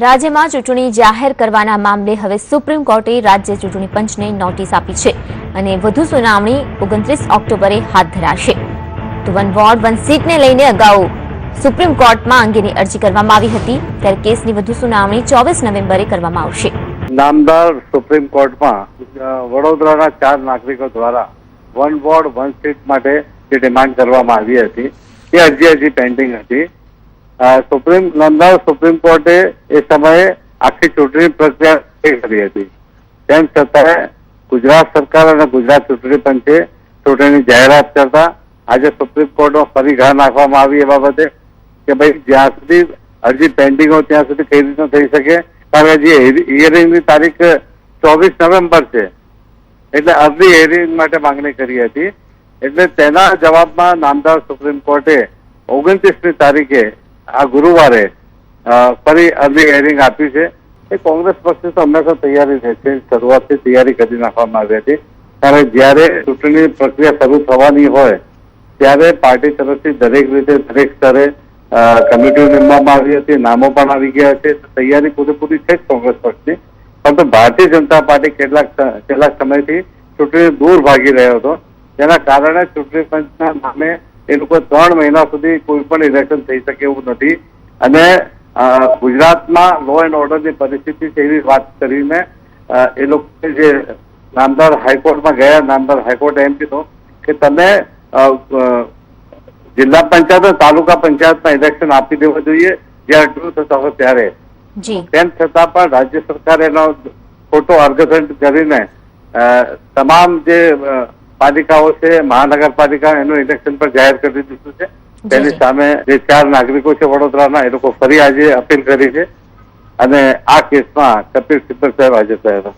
રાજ્યમાં ચૂંટણી જાહેર કરવાના મામલે હવે સુપ્રીમ કોર્ટે રાજ્ય ચૂંટણી પંચને નોટિસ આપી છે અને વધુ સુનાવણી 29 ઓક્ટોબરે હાથ ધરાશે. તો વન વોર્ડ વન સીટને લઈને અગાઉ સુપ્રીમ કોર્ટમાં અંગેની અરજી કરવામાં આવી હતી, ત્યારે કેસની વધુ સુનાવણી 24 નવેમ્બરે કરવામાં આવશે. નામદાર સુપ્રીમ કોર્ટમાં વડોદરાના 4 નાગરિકો દ્વારા વન વોર્ડ વન સીટ માટે જે ડિમાન્ડ કરવામાં આવી હતી એ અરજી હજી પેન્ડિંગ હતી. નામદાર સુપ્રીમ કોર્ટે એ સમયે આખી ચૂંટણી પ્રક્રિયા કરી હતી. તેમ છતાં ગુજરાત સરકાર અને ગુજરાત ચૂંટણી પંચે ચૂંટણીની જાહેરાત કરતા આજે સુપ્રીમ કોર્ટમાં ફરી ઘા નાખવામાં આવી એ બાબતે કે ભાઈ જ્યાં સુધી અરજી પેન્ડિંગ હોય ત્યાં સુધી કઈ રીતના થઈ શકે, કારણ કે જે હિયરિંગની તારીખ 24 નવેમ્બર છે એટલે અર્લી હિયરિંગ માટે માંગણી કરી હતી. એટલે તેના જવાબમાં નામદાર સુપ્રીમ કોર્ટે 29મી તારીખે આ ગુરુવારે ફરી અર્લી હિયરિંગ આપી છે. એ કોંગ્રેસ પક્ષે તો હંમેશા તૈયારી રહે છે, શરૂઆતથી તૈયારી કરી નાખવામાં આવી હતી. કારણ કે જયારે ચૂંટણી પ્રક્રિયા શરૂ થવાની હોય ત્યારે પાર્ટી તરફથી દરેક રીતે દરેક સ્તરે કમિટીઓ નિમવામાં આવી હતી, નામો પણ આવી ગયા છે. તૈયારી પૂરેપૂરી છે જ કોંગ્રેસ પક્ષની, પરંતુ ભારતીય જનતા પાર્ટી કેટલાક સમયથી ચૂંટણી દૂર ભાગી રહ્યો હતો. જેના કારણે ચૂંટણી પંચના નામે એ લોકો 3 મહિના સુધી કોઈ પણ ઇલેક્શન થઈ શકે એવું નથી. અને ગુજરાતમાં લો એન્ડ ઓર્ડરની પરિસ્થિતિ છે એવી વાત કરીને એ લોકો જે નામદાર હાઈકોર્ટમાં ગયા, નામદાર હાઈકોર્ટે એમ કીધું કે તમે જિલ્લા પંચાયત તાલુકા પંચાયતમાં ઇલેક્શન આપી દેવું જોઈએ જયારે ટ્રુ થતા હોય ત્યારે. તેમ છતાં પણ રાજ્ય સરકારે એનો ખોટો અર્ગદંડ કરીને તમામ જે પાલિકાઓ છે, મહાનગરપાલિકા, એનું ઇલેક્શન પર જાહેર કરી દીધું છે. તેની સામે જે 4 નાગરિકો છે વડોદરાના એ લોકો ફરી આજે અપીલ કરી છે અને આ કેસમાં કપિલ સિબ્બલ સાહેબ હાજર થયા હતા.